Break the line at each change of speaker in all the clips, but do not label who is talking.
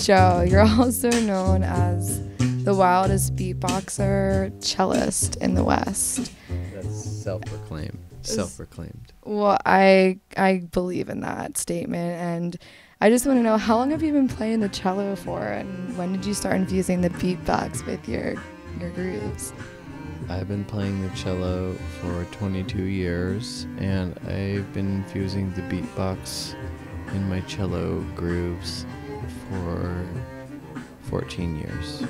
Joe, you're also known as the wildest beatboxer cellist in the West.
That's self-proclaimed.
Well, I believe in that statement, and I just want to know, how long have you been playing the cello for, and when did you start infusing the beatbox with your grooves?
I've been playing the cello for 22 years, and I've been infusing the beatbox in my cello grooves for 14 years.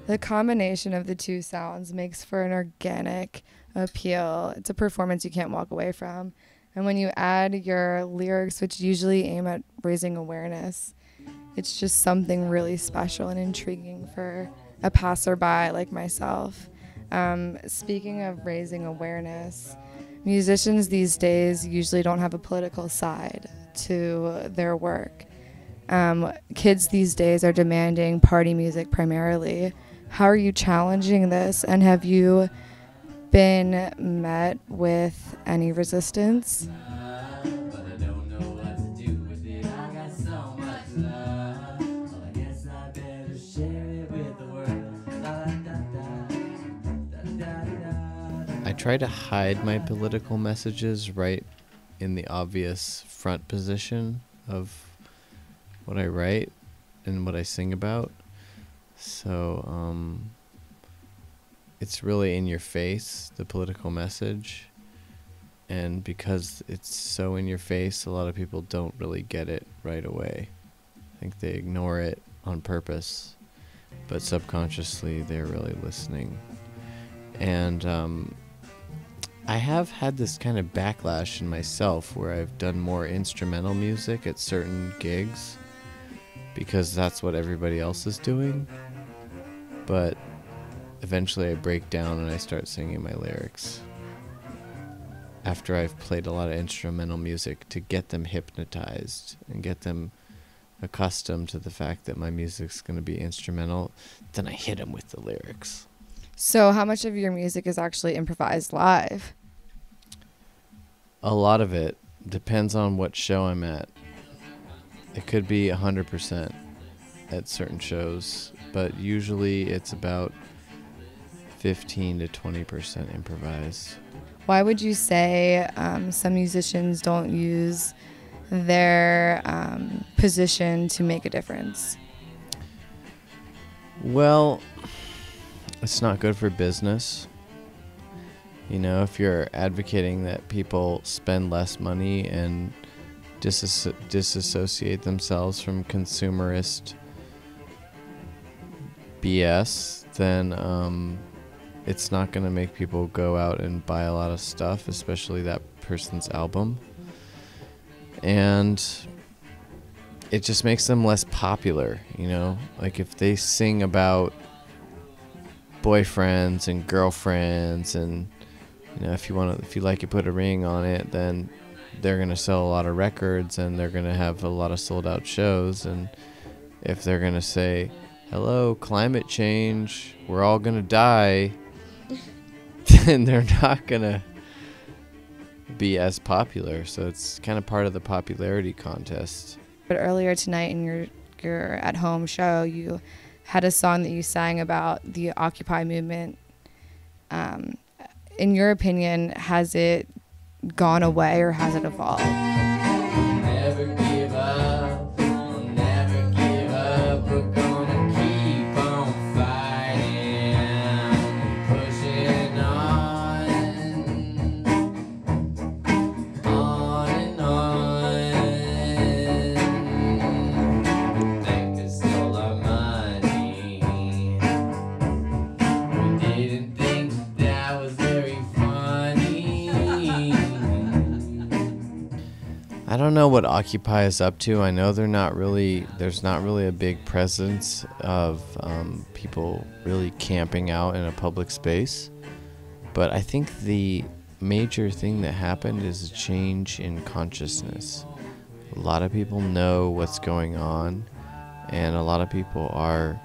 The combination of the two sounds makes for an organic appeal. It's a performance you can't walk away from. And when you add your lyrics, which usually aim at raising awareness, it's just something really special and intriguing for a passerby like myself. Speaking of raising awareness, musicians these days usually don't have a political side to their work. Kids these days are demanding party music primarily. How are you challenging this, and have you been met with any resistance?
I try to hide my political messages right in the obvious front position of what I write and what I sing about. So it's really in your face, the political message. And because it's so in your face, a lot of people don't really get it right away. I think they ignore it on purpose, but subconsciously they're really listening. And I have had this kind of backlash in myself where I've done more instrumental music at certain gigs because that's what everybody else is doing. But eventually I break down and I start singing my lyrics after I've played a lot of instrumental music to get them hypnotized and get them accustomed to the fact that my music's going to be instrumental. Then I hit them with the lyrics.
So how much of your music is actually improvised live?
A lot of it depends on what show I'm at. It could be 100% at certain shows, but usually it's about 15 to 20% improvised.
Why would you say some musicians don't use their position to make a difference?
Well, it's not good for business. You know, if you're advocating that people spend less money and disassociate themselves from consumerist BS, then it's not going to make people go out and buy a lot of stuff, especially that person's album. And it just makes them less popular, you know? Like if they sing about boyfriends and girlfriends and, you know, if you like it, put a ring on it, then they're going to sell a lot of records and they're going to have a lot of sold out shows. And if they're going to say, hello, climate change, we're all going to die, then they're not going to be as popular. So it's kind of part of the popularity contest.
But earlier tonight in your at-home show, you had a song that you sang about the Occupy movement. In your opinion, has it gone away or has it evolved?
Never give up, never give up, we're gonna keep on fighting, pushing on and on. Think they stole our money, we didn't think
don't know what Occupy is up to. I know there's not really a big presence of people really camping out in a public space. But I think the major thing that happened is a change in consciousness. A lot of people know what's going on, and a lot of people are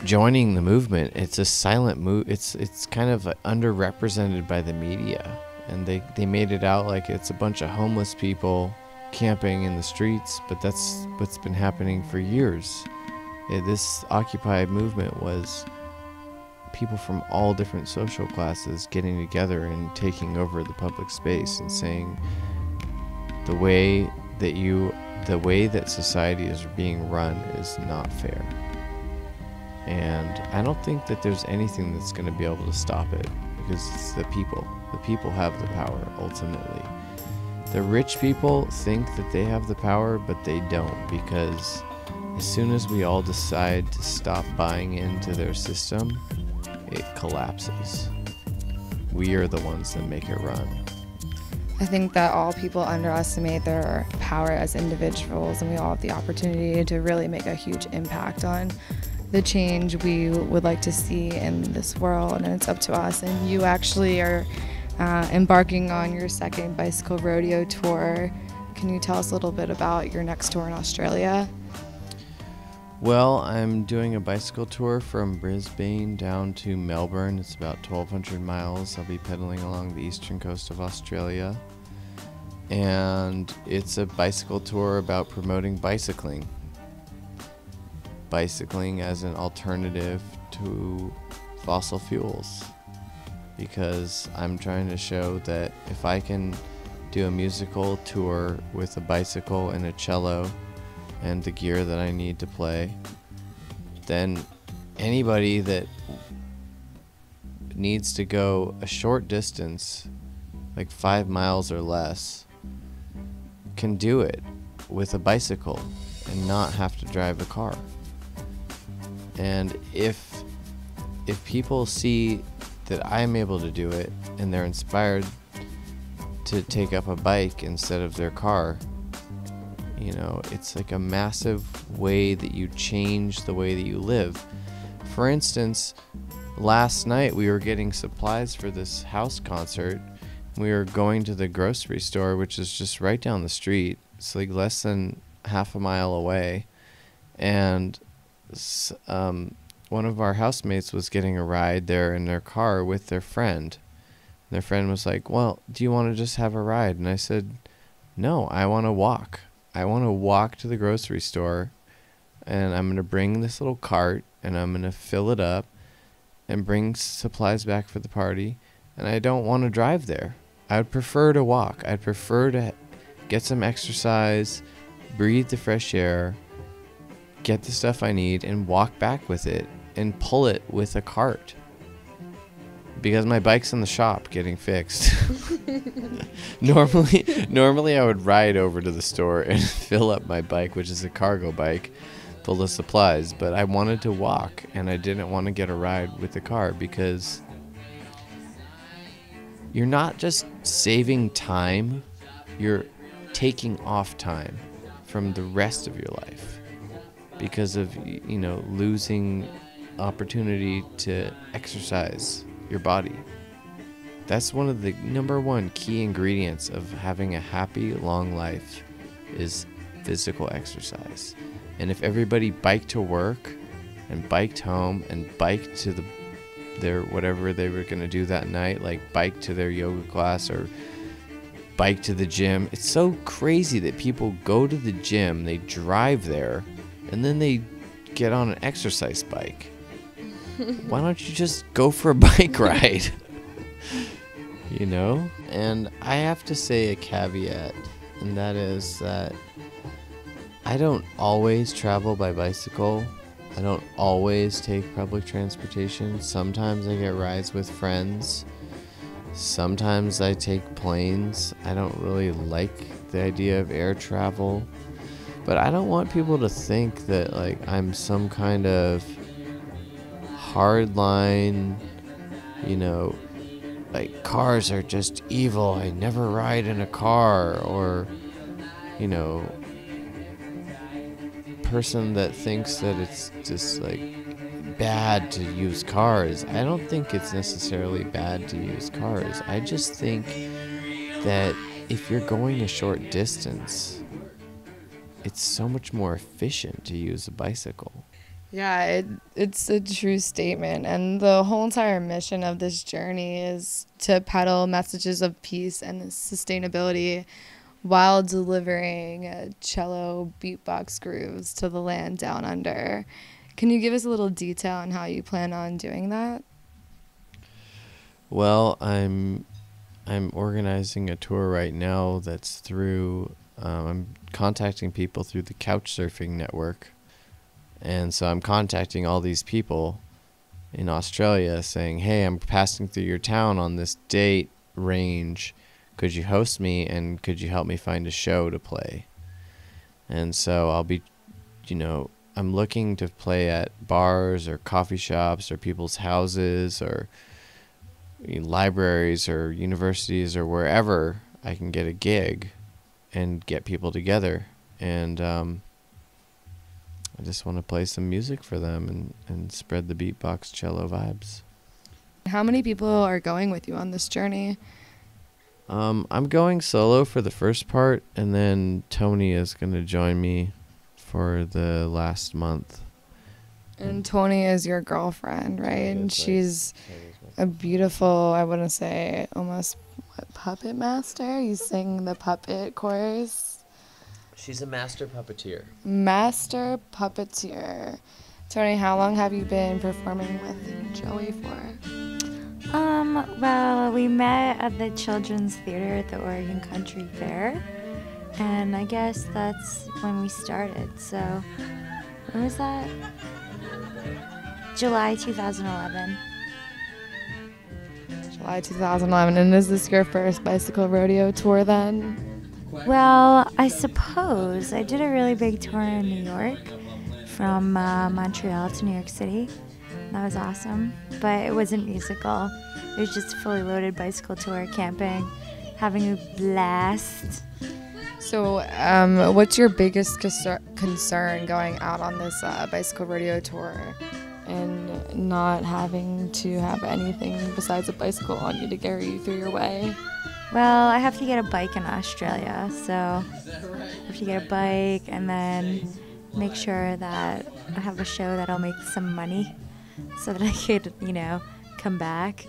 joining the movement. It's a silent move. It's kind of underrepresented by the media, and they made it out like it's a bunch of homeless people camping in the streets, but that's what's been happening for years. This Occupy movement was people from all different social classes getting together and taking over the public space and saying the way that society is being run is not fair. And I don't think that there's anything that's going to be able to stop it, because it's the people. The people have the power, ultimately. The rich people think that they have the power, but they don't, because as soon as we all decide to stop buying into their system, it collapses. We are the ones that make it run.
I think that all people underestimate their power as individuals, and we all have the opportunity to really make a huge impact on the change we would like to see in this world, and it's up to us. And you actually are embarking on your second bicycle rodeo tour. Can you tell us a little bit about your next tour in Australia?
Well, I'm doing a bicycle tour from Brisbane down to Melbourne. It's about 1,200 miles. I'll be pedaling along the eastern coast of Australia. And it's a bicycle tour about promoting bicycling. Bicycling as an alternative to fossil fuels. Because I'm trying to show that if I can do a musical tour with a bicycle and a cello and the gear that I need to play, then anybody that needs to go a short distance, like 5 miles or less, can do it with a bicycle and not have to drive a car. And if people see that I'm able to do it and they're inspired to take up a bike instead of their car, you know, it's like a massive way that you change the way that you live. For instance, last night we were getting supplies for this house concert. We were going to the grocery store, which is just right down the street. It's like less than half a mile away. And one of our housemates was getting a ride there in their car with their friend. Their friend was like, "Well, do you want to just have a ride?" And I said, "No, I want to walk. I want to walk to the grocery store, and I'm going to bring this little cart, and I'm going to fill it up and bring supplies back for the party, and I don't want to drive there. I would prefer to walk. I'd prefer to get some exercise, breathe the fresh air, get the stuff I need, and walk back with it and pull it with a cart. Because my bike's in the shop getting fixed." Normally I would ride over to the store and fill up my bike, which is a cargo bike, full of supplies. But I wanted to walk, and I didn't want to get a ride with the car, because you're not just saving time, you're taking off time from the rest of your life because of, you know, losing opportunity to exercise your body. That's one of the number one key ingredients of having a happy, long life is physical exercise. And if everybody biked to work and biked home and biked to their whatever they were going to do that night, like bike to their yoga class or bike to the gym. It's so crazy that people go to the gym, they drive there, and then they get on an exercise bike. Why don't you just go for a bike ride? You know? And I have to say a caveat, and that is that I don't always travel by bicycle. I don't always take public transportation. Sometimes I get rides with friends. Sometimes I take planes. I don't really like the idea of air travel. But I don't want people to think that like I'm some kind of hardline, you know, like cars are just evil, I never ride in a car, or you know, person that thinks that it's just like bad to use cars. I don't think it's necessarily bad to use cars. I just think that if you're going a short distance, it's so much more efficient to use a bicycle.
Yeah, it's a true statement. And the whole entire mission of this journey is to peddle messages of peace and sustainability while delivering cello beatbox grooves to the land down under. Can you give us a little detail on how you plan on doing that?
Well, I'm organizing a tour right now that's through, I'm contacting people through the Couchsurfing network. And so I'm contacting all these people in Australia saying, hey, I'm passing through your town on this date range. Could you host me, and could you help me find a show to play? And so I'll be, I'm looking to play at bars or coffee shops or people's houses or libraries or universities or wherever I can get a gig and get people together. And I just want to play some music for them and spread the beatbox cello vibes.
How many people are going with you on this journey?
I'm going solo for the first part, and then Tony is going to join me for the last month.
And Tony is your girlfriend, right? And she's a beautiful, I wouldn't say almost puppet master. You sing the puppet chorus.
She's a master puppeteer.
Master puppeteer. Tony, how long have you been performing with Joey for?
Well, we met at the Children's Theater at the Oregon Country Fair, and I guess that's when we started. So, when was that? July 2011.
July 2011. And is this your first bicycle rodeo tour then?
Well, I suppose. I did a really big tour in New York, from Montreal to New York City. That was awesome, but it wasn't musical. It was just a fully loaded bicycle tour, camping, having a blast.
So, what's your biggest concern going out on this bicycle rodeo tour and not having to have anything besides a bicycle on you to carry you through your way?
Well, I have to get a bike in Australia, so I have to get a bike and then make sure that I have a show that'll make some money so that I could, come back.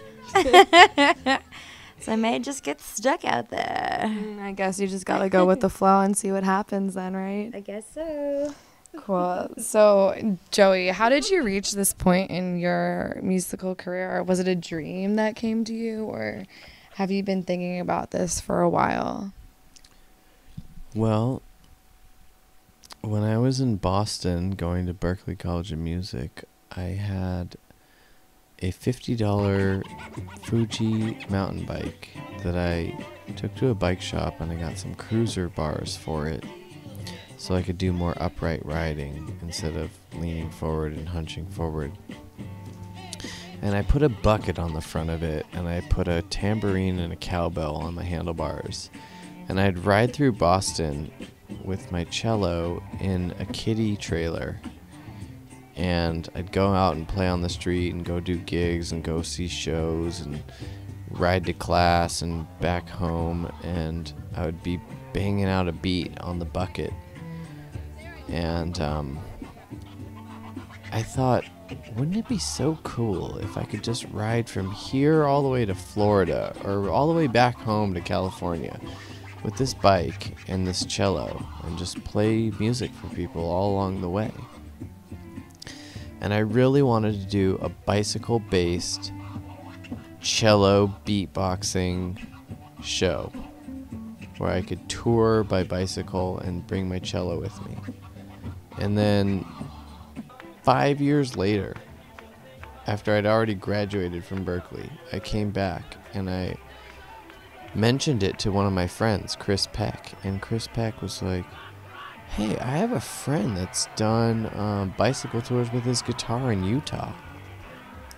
So I may just get stuck out there.
I guess you just gotta go with the flow and see what happens then, right?
I guess so.
Cool. So, Joey, how did you reach this point in your musical career? Was it a dream that came to you, or have you been thinking about this for a while?
Well, when I was in Boston going to Berklee College of Music, I had a $50 Fuji mountain bike that I took to a bike shop, and I got some cruiser bars for it so I could do more upright riding instead of leaning forward and hunching forward. And I put a bucket on the front of it, and I put a tambourine and a cowbell on my handlebars. And I'd ride through Boston with my cello in a kiddie trailer. And I'd go out and play on the street and go do gigs and go see shows and ride to class and back home, and I would be banging out a beat on the bucket. And I thought, wouldn't it be so cool if I could just ride from here all the way to Florida or all the way back home to California with this bike and this cello and just play music for people all along the way. And I really wanted to do a bicycle-based cello beatboxing show where I could tour by bicycle and bring my cello with me. And then 5 years later, after I'd already graduated from Berklee, I came back and I mentioned it to one of my friends, Chris Peck. And Chris Peck was like, hey, I have a friend that's done bicycle tours with his guitar in Utah.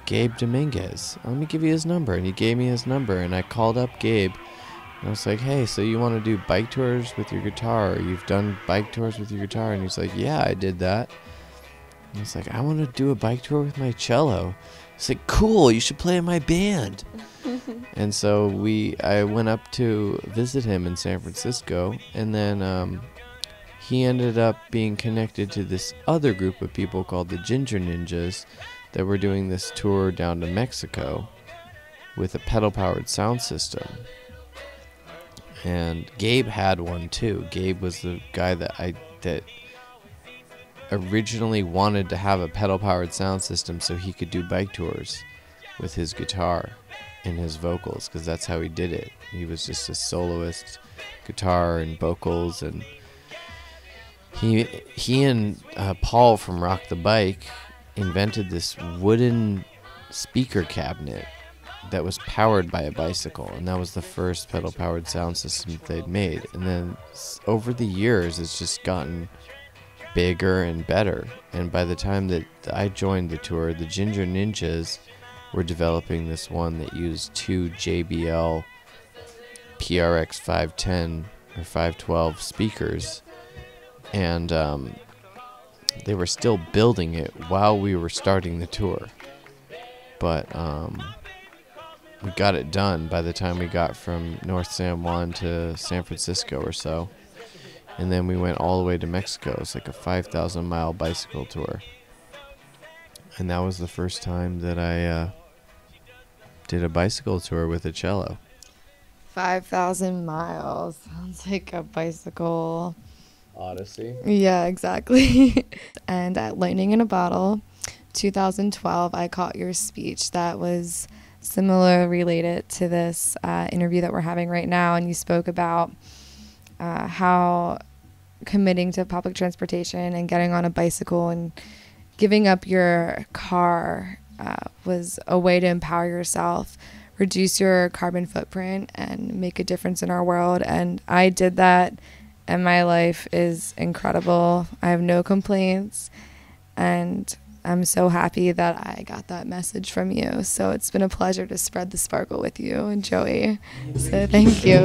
Gabe Dominguez. Let me give you his number. And he gave me his number, and I called up Gabe. And I was like, hey, so you want to do bike tours with your guitar? Or you've done bike tours with your guitar? And he's like, yeah, I did that. And he's like, I want to do a bike tour with my cello. He's like, cool, you should play in my band. And so I went up to visit him in San Francisco, and then he ended up being connected to this other group of people called the Ginger Ninjas that were doing this tour down to Mexico with a pedal-powered sound system. And Gabe had one too. Gabe was the guy that originally wanted to have a pedal-powered sound system so he could do bike tours with his guitar and his vocals, because that's how he did it. He was just a soloist, guitar and vocals, and he and Paul from Rock the Bike invented this wooden speaker cabinet that was powered by a bicycle, and that was the first pedal-powered sound system that they'd made. And then over the years, it's just gotten bigger and better. And by the time that I joined the tour, the Ginger Ninjas were developing this one that used 2 JBL PRX 510 or 512 speakers, and they were still building it while we were starting the tour. But we got it done by the time we got from North San Juan to San Francisco or so. And then we went all the way to Mexico. It's like a 5,000-mile bicycle tour. And that was the first time that I did a bicycle tour with a cello.
5,000 miles. Sounds like a bicycle
Odyssey.
Yeah, exactly. And at Lightning in a Bottle, 2012, I caught your speech that was similar, related to this interview that we're having right now. And you spoke about how committing to public transportation and getting on a bicycle and giving up your car was a way to empower yourself, reduce your carbon footprint, and make a difference in our world. And I did that, and my life is incredible. I have no complaints, and I'm so happy that I got that message from you. So it's been a pleasure to spread the sparkle with you and Joey. So thank you.